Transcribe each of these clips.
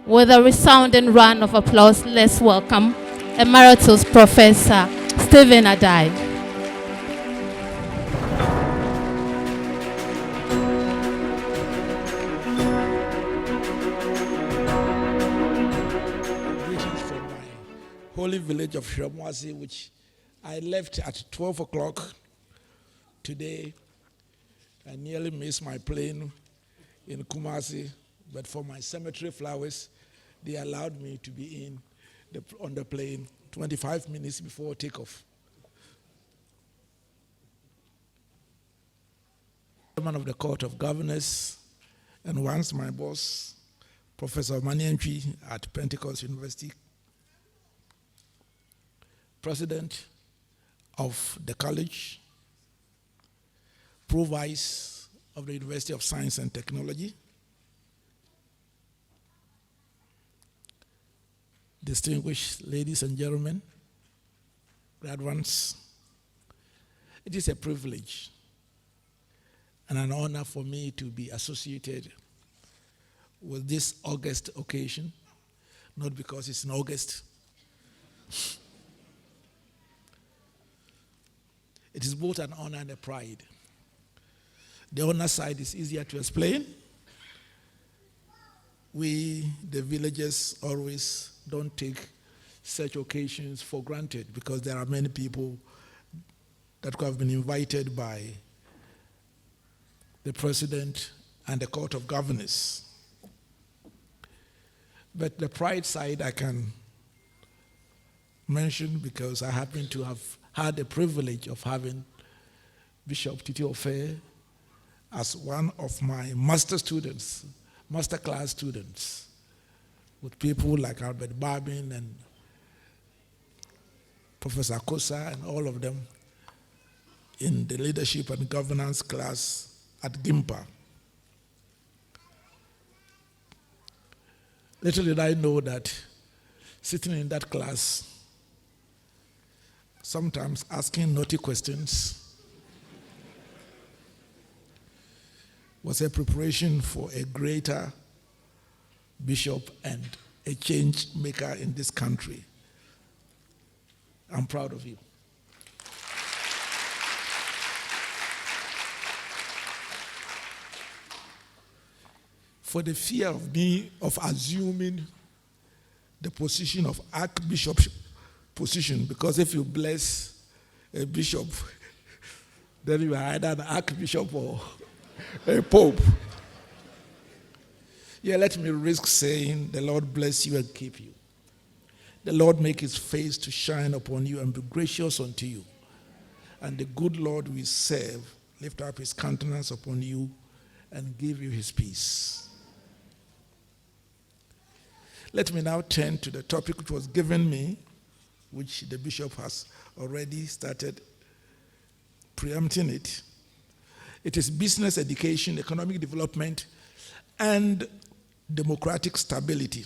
With a resounding round of applause, let's welcome Emeritus Professor Stephen Adei. Greetings from my holy village of Shramwasi, which I left at 12 o'clock today. I nearly missed my plane in Kumasi, but for my cemetery flowers, they allowed me to be on the plane 25 minutes before takeoff. Chairman of the Court of Governors, and once my boss, Professor Manientwi at Pentecost University, President of the college, Pro-Vice of the University of Science and Technology, distinguished ladies and gentlemen, graduates, it is a privilege and an honor for me to be associated with this August occasion, not because it's in August. It is both an honor and a pride. The honor side is easier to explain. We, the villagers, always don't take such occasions for granted because there are many people that have been invited by the president and the Court of Governors. But the pride side I can mention because I happen to have had the privilege of having Bishop Titi Ofe as one of my master class students, with people like Albert Barbin and Professor Kosa and all of them in the leadership and governance class at GIMPA. Little did I know that sitting in that class, sometimes asking naughty questions, was a preparation for a greater bishop and a change maker in this country. I'm proud of you. For the fear of me of assuming the position of archbishop position, because if you bless a bishop, then you are either an archbishop or a pope. Yeah, let me risk saying, the Lord bless you and keep you. The Lord make his face to shine upon you and be gracious unto you. And the good Lord we serve lift up his countenance upon you and give you his peace. Let me now turn to the topic which was given me, which the bishop has already started preempting it. It is business education, economic development, and democratic stability.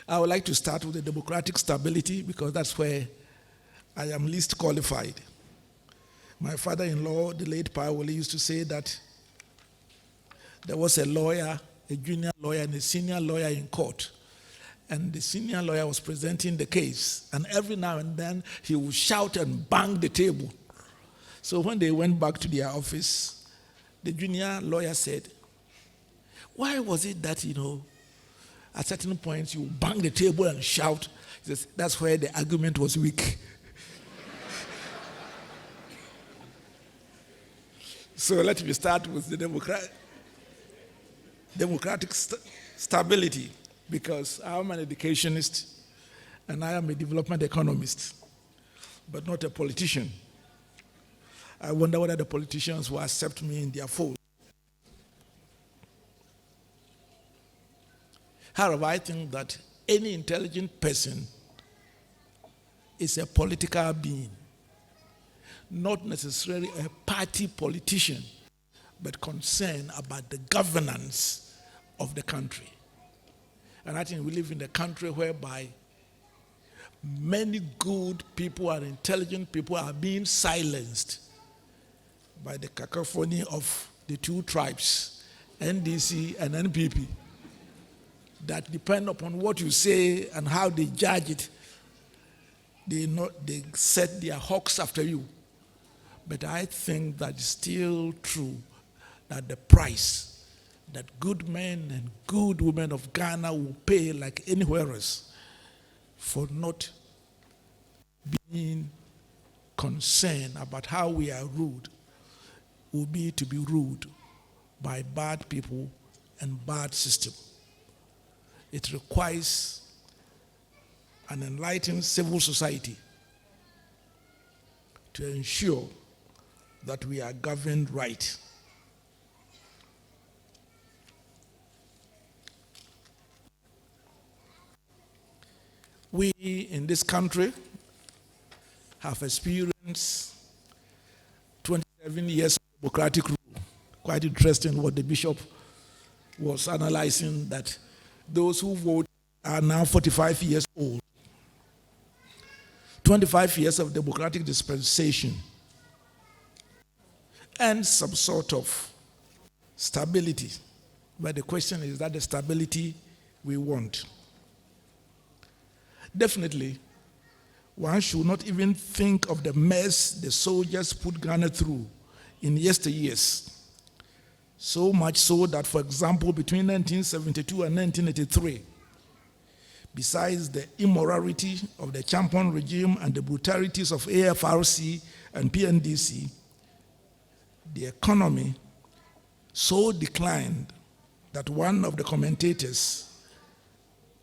I would like to start with the democratic stability because that's where I am least qualified. My father-in-law, the late Pawole, used to say that there was a lawyer, a junior lawyer, and a senior lawyer in court. And the senior lawyer was presenting the case. And every now and then, he would shout and bang the table. So when they went back to their office, the junior lawyer said, why was it that, at certain points you bang the table and shout? He says, that's where the argument was weak. So let me start with the democratic stability, because I am an educationist and I am a development economist, but not a politician. I wonder whether the politicians will accept me in their fold. However, I think that any intelligent person is a political being, not necessarily a party politician, but concerned about the governance of the country. And I think we live in a country whereby many good people and intelligent people are being silenced by the cacophony of the two tribes, NDC, and NPP that depend upon what you say and how they judge it. They set their hawks after you. But I think that it's still true that the price that good men and good women of Ghana will pay like anywhere else for not being concerned about how we are ruled will be to be ruled by bad people and bad system. It requires an enlightened civil society to ensure that we are governed right. We in this country have experienced 27 years of democratic rule. Quite interesting what the bishop was analyzing, that those who vote are now 45 years old. 25 years of democratic dispensation and some sort of stability. But the question is that the stability we want. Definitely, one should not even think of the mess the soldiers put Ghana through in yesteryears. So much so that, for example, between 1972 and 1983, besides the immorality of the Champon regime and the brutalities of AFRC and PNDC, the economy so declined that one of the commentators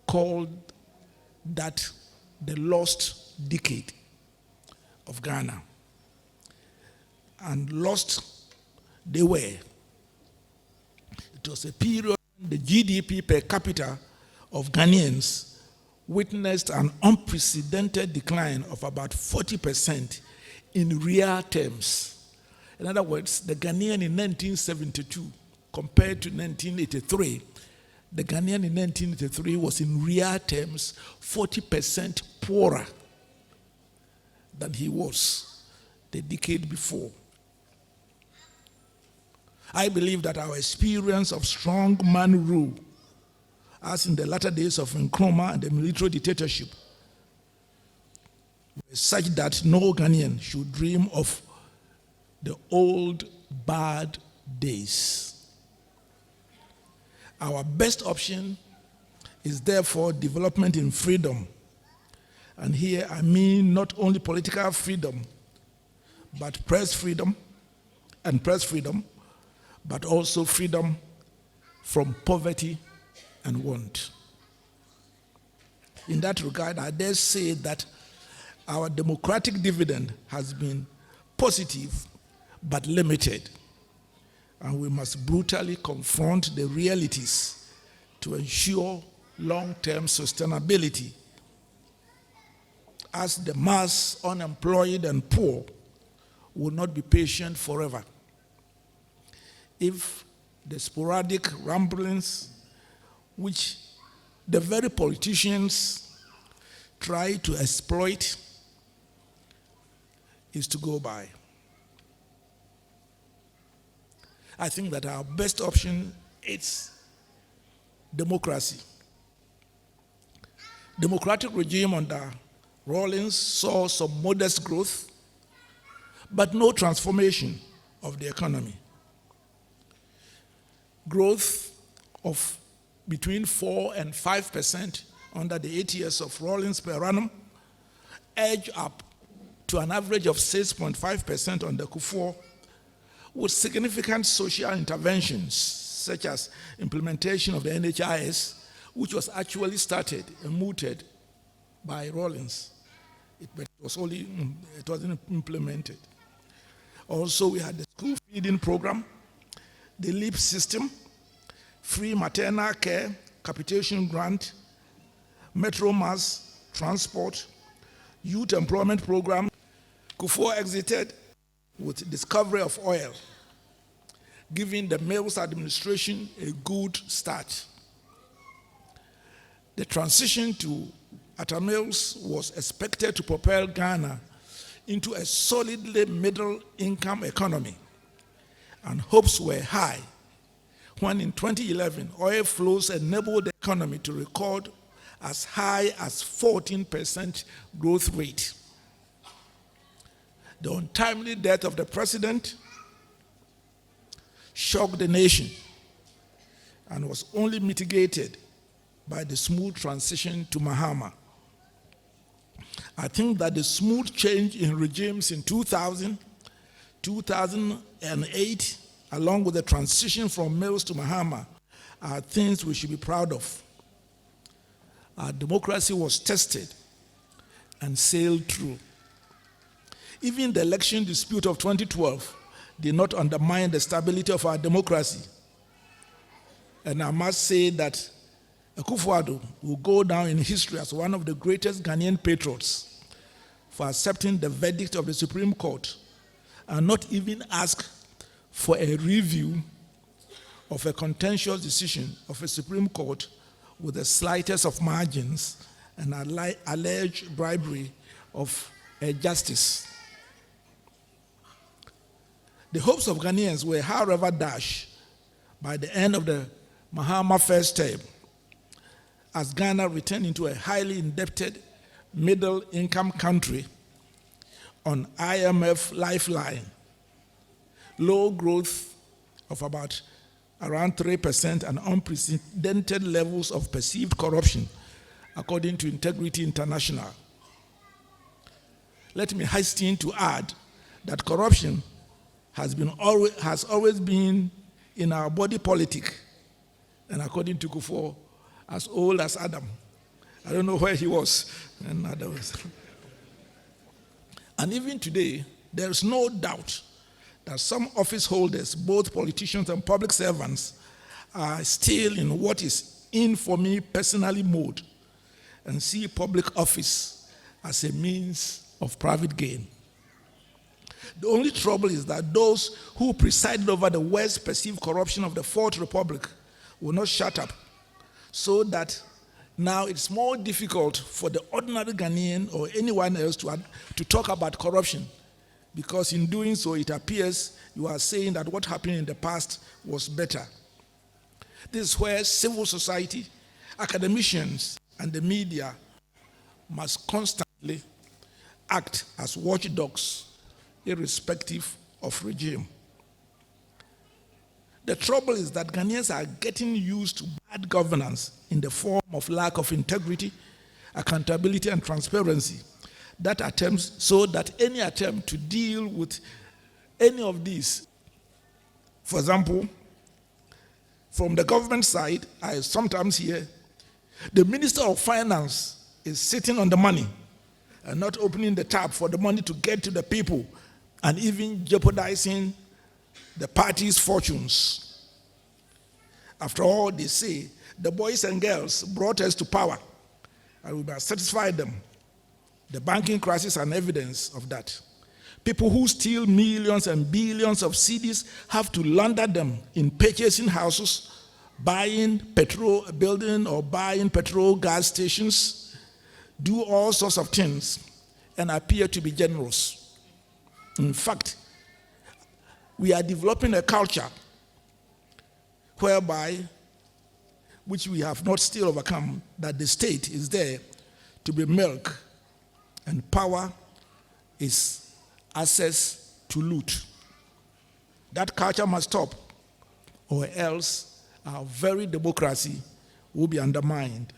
called that the lost decade of Ghana. And lost they were. It was a period when the GDP per capita of Ghanaians witnessed an unprecedented decline of about 40% in real terms. In other words, the Ghanaian in 1972 compared to 1983, the Ghanaian in 1983 was in real terms 40% poorer than he was the decade before. I believe that our experience of strong man rule, as in the latter days of Nkrumah and the military dictatorship, was such that no Ghanaian should dream of the old bad days. Our best option is therefore development in freedom. And here I mean not only political freedom, but press freedom, but also freedom from poverty and want. In that regard, I dare say that our democratic dividend has been positive but limited. And we must brutally confront the realities to ensure long-term sustainability, as the mass unemployed and poor will not be patient forever. If the sporadic ramblings which the very politicians try to exploit is to go by. I think that our best option is democracy. Democratic regime under Rawlings saw some modest growth, but no transformation of the economy. Growth of between 4 and 5% under the 8 years of Rawlings per annum edged up to an average of 6.5% under Kufuor, with significant social interventions, such as implementation of the NHIS, which was actually started and mooted by Rawlings. It wasn't implemented. Also, we had the school feeding program, the LEAP system, free maternal care, capitation grant, metro mass transport, youth employment program. Kufuor exited with discovery of oil, giving the Mills administration a good start. The transition to Atta Mills was expected to propel Ghana into a solidly middle-income economy, and hopes were high when in 2011, oil flows enabled the economy to record as high as 14% growth rate. The untimely death of the president shocked the nation and was only mitigated by the smooth transition to Mahama. I think that the smooth change in regimes in 2000, 2008, along with the transition from Mills to Mahama, are things we should be proud of. Our democracy was tested and sailed through. Even the election dispute of 2012 did not undermine the stability of our democracy. And I must say that Akufo-Addo will go down in history as one of the greatest Ghanaian patriots for accepting the verdict of the Supreme Court and not even ask for a review of a contentious decision of a Supreme Court with the slightest of margins and alleged bribery of a justice. The hopes of Ghanaians were, however, dashed by the end of the Mahama first term, as Ghana returned into a highly indebted middle-income country on IMF lifeline, low growth of about around 3% and unprecedented levels of perceived corruption, according to Integrity International. Let me hasten to add that corruption has always been in our body politic, and according to Kufuor, as old as Adam. I don't know where he was. And even today, there is no doubt that some office holders, both politicians and public servants, are still in what is in for me personally mode and see public office as a means of private gain. The only trouble is that those who presided over the worst perceived corruption of the Fourth Republic will not shut up, so that now it's more difficult for the ordinary Ghanaian or anyone else to talk about corruption, because in doing so, it appears you are saying that what happened in the past was better. This is where civil society, academicians, and the media must constantly act as watchdogs, irrespective of regime. The trouble is that Ghanaians are getting used to bad governance in the form of lack of integrity, accountability, and transparency. So that any attempt to deal with any of these, for example, from the government side, I sometimes hear the Minister of Finance is sitting on the money and not opening the tap for the money to get to the people, and even jeopardizing the party's fortunes. After all, they say, the boys and girls brought us to power, and we must satisfy them. The banking crisis is an evidence of that. People who steal millions and billions of cedis have to launder them in purchasing houses, buying petrol, building or buying petrol gas stations, do all sorts of things, and appear to be generous. In fact, we are developing a culture whereby, which we have not still overcome, that the state is there to be milk and power is access to loot. That culture must stop, or else our very democracy will be undermined.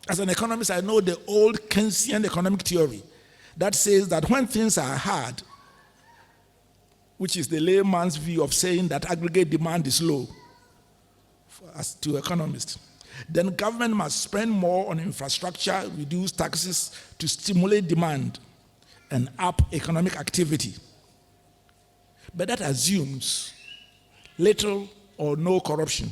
As an economist, I know the old Keynesian economic theory that says that when things are hard, which is the layman's view of saying that aggregate demand is low, as to economists, then government must spend more on infrastructure, reduce taxes to stimulate demand and up economic activity. But that assumes little or no corruption.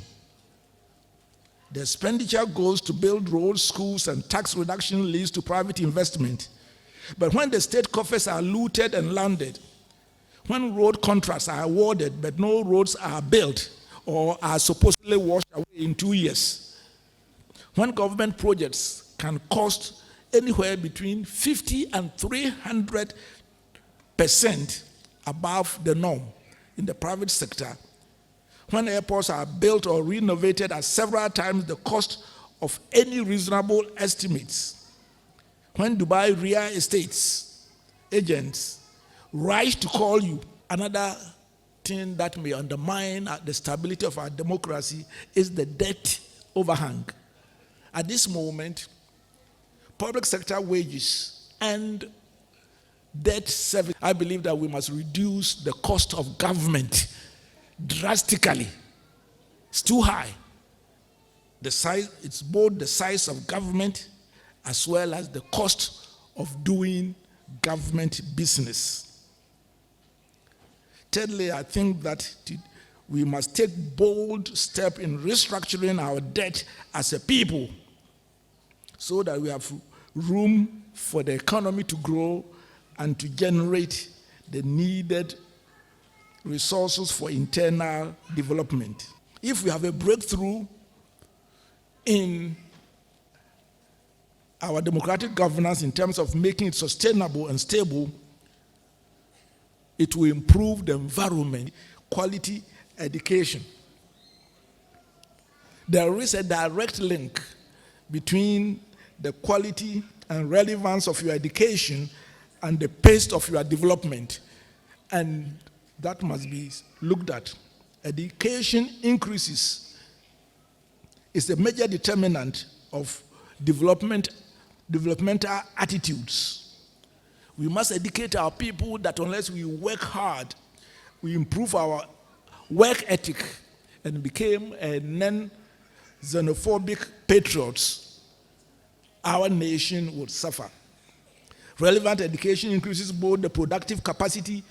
The expenditure goes to build roads, schools, and tax reduction leads to private investment. But when the state coffers are looted and landed, when road contracts are awarded but no roads are built or are supposedly washed away in 2 years, when government projects can cost anywhere between 50 and 300% above the norm in the private sector, when airports are built or renovated at several times the cost of any reasonable estimates, when Dubai real estates agents rush to call you, another thing that may undermine the stability of our democracy is the debt overhang. At this moment, public sector wages and debt service, I believe that we must reduce the cost of government drastically. It's too high. It's both the size of government as well as the cost of doing government business. Thirdly, I think that we must take bold steps in restructuring our debt as a people so that we have room for the economy to grow and to generate the needed resources for internal development. If we have a breakthrough in our democratic governance in terms of making it sustainable and stable, it will improve the environment, quality education. There is a direct link between the quality and relevance of your education and the pace of your development, and that must be looked at. Education increases is a major determinant of developmental attitudes. We must educate our people that unless we work hard, we improve our work ethic and become a non-xenophobic patriots, our nation would suffer. Relevant education increases both the productive capacity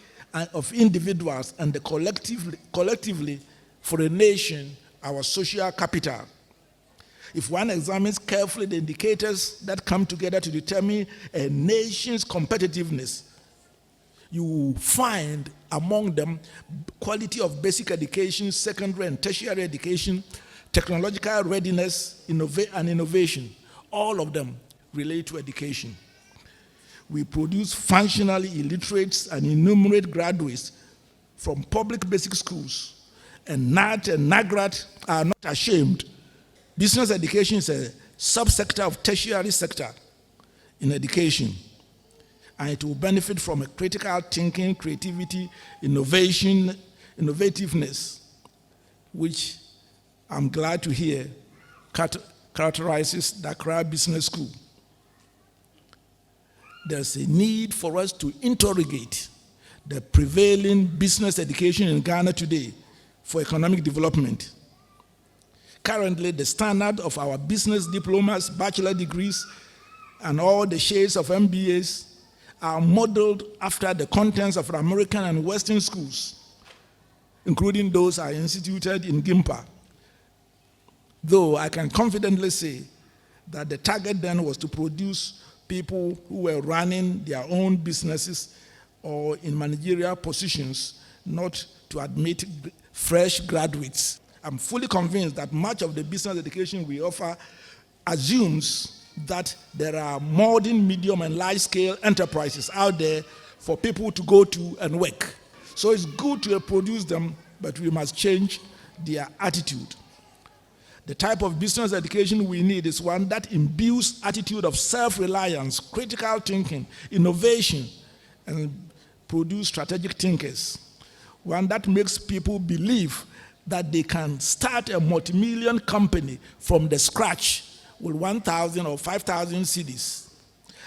of individuals and the collectively for a nation, our social capital. If one examines carefully the indicators that come together to determine a nation's competitiveness, you will find among them quality of basic education, secondary and tertiary education, technological readiness, and innovation. All of them relate to education. We produce functionally illiterates and innumerate graduates from public basic schools, and NAT and NAGRAT are not ashamed. Business education is a subsector of tertiary sector in education, and it will benefit from a critical thinking, creativity, innovativeness, which I'm glad to hear characterizes the Accra Business School. There's a need for us to interrogate the prevailing business education in Ghana today for economic development. Currently, the standard of our business diplomas, bachelor degrees, and all the shades of MBAs are modeled after the contents of American and Western schools, including those are instituted in Gimpa. Though I can confidently say that the target then was to produce people who were running their own businesses or in managerial positions, not to admit fresh graduates. I'm fully convinced that much of the business education we offer assumes that there are modern, medium, and large-scale enterprises out there for people to go to and work. So it's good to produce them, but we must change their attitude. The type of business education we need is one that imbues attitude of self-reliance, critical thinking, innovation, and produce strategic thinkers. One that makes people believe that they can start a multi-million company from the scratch with 1,000 or 5,000 cedis.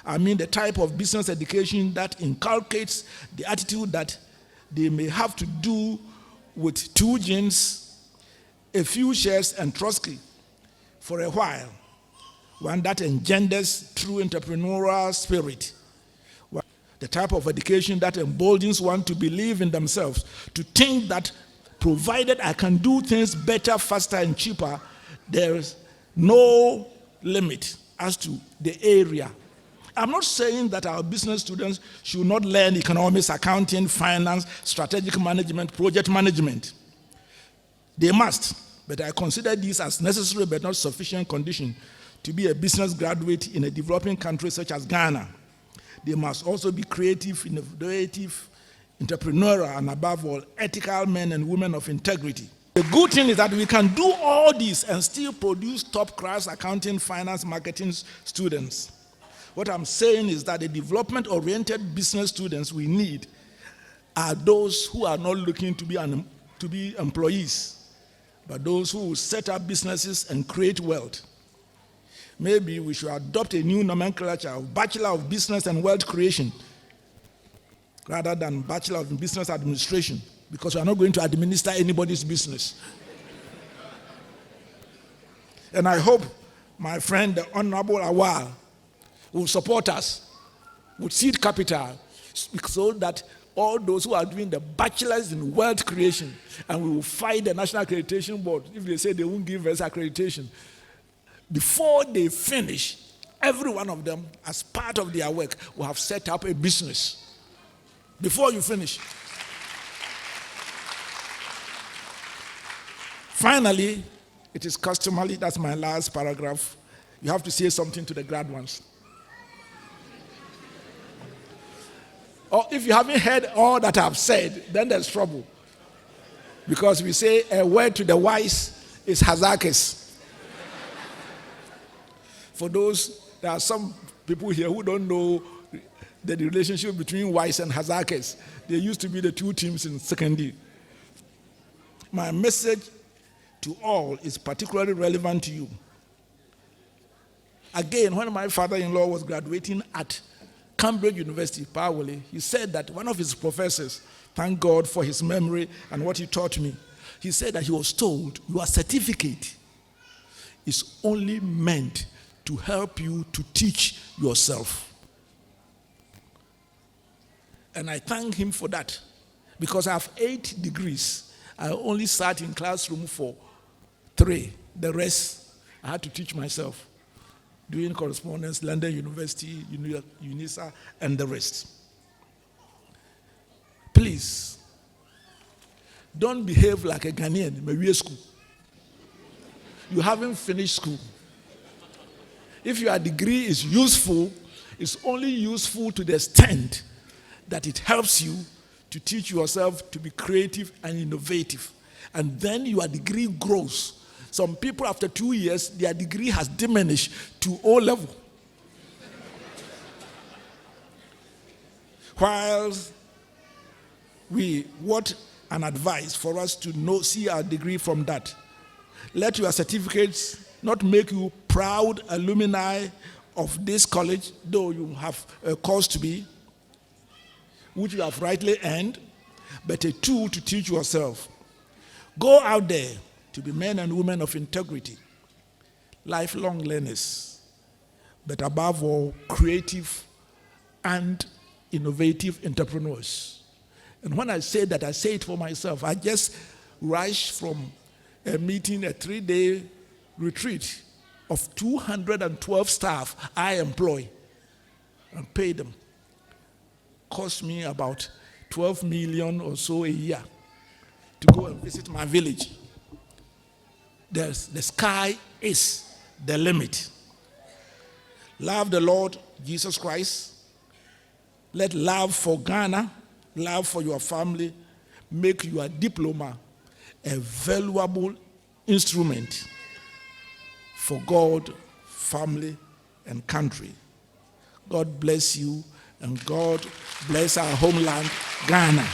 I mean the type of business education that inculcates the attitude that they may have to do with 2 jeans, a few shares, and Trotsky for a while. One that engenders true entrepreneurial spirit. The type of education that emboldens one to believe in themselves, to think that provided I can do things better, faster, and cheaper, there is no limit as to the area. I'm not saying that our business students should not learn economics, accounting, finance, strategic management, project management. They must, but I consider these as necessary but not sufficient condition to be a business graduate in a developing country such as Ghana. They must also be creative, innovative, entrepreneurial, and above all, ethical men and women of integrity. The good thing is that we can do all this and still produce top-class accounting, finance, marketing students. What I'm saying is that the development-oriented business students we need are those who are not looking to be employees, but those who will set up businesses and create wealth. Maybe we should adopt a new nomenclature of Bachelor of Business and Wealth Creation rather than Bachelor of Business Administration, because we are not going to administer anybody's business. And I hope my friend, the Honorable Awal, will support us with seed capital so that all those who are doing the bachelors in wealth creation, and we will fight the National Accreditation Board if they say they won't give us accreditation. Before they finish, every one of them, as part of their work, will have set up a business. Before you finish. Finally, it is customary, that's my last paragraph, you have to say something to the grad ones. Or if you haven't heard all that I've said, then there's trouble. Because we say a word to the wise is hazakis. For those, there are some people here who don't know the relationship between wise and hazakis. They used to be the two teams in secondary. My message to all is particularly relevant to you. Again, when my father-in-law was graduating at Cambridge University, Powell, he said that one of his professors, thank God for his memory and what he taught me, he said that he was told, your certificate is only meant to help you to teach yourself. And I thank him for that, because I have 8 degrees. I only sat in classroom for 3. The rest, I had to teach myself, doing correspondence, London University, UNISA, and the rest. Please, don't behave like a Ghanaian in Maria school. You haven't finished school. If your degree is useful, it's only useful to the extent that it helps you to teach yourself to be creative and innovative. And then your degree grows. Some people, after 2 years, their degree has diminished to O level. Whilst we want an advice for us to see our degree from that. Let your certificates not make you proud alumni of this college, though you have a cause to be, which you have rightly earned, but a tool to teach yourself. Go out there to be men and women of integrity, lifelong learners, but above all, creative and innovative entrepreneurs. And when I say that, I say it for myself. I just rushed from a meeting, a 3-day retreat of 212 staff I employ and pay them. Cost me about 12 million or so a year to go and visit my village. The sky is the limit. Love the Lord Jesus Christ. Let love for Ghana, love for your family, make your diploma a valuable instrument for God, family, and country. God bless you, and God bless our homeland, Ghana.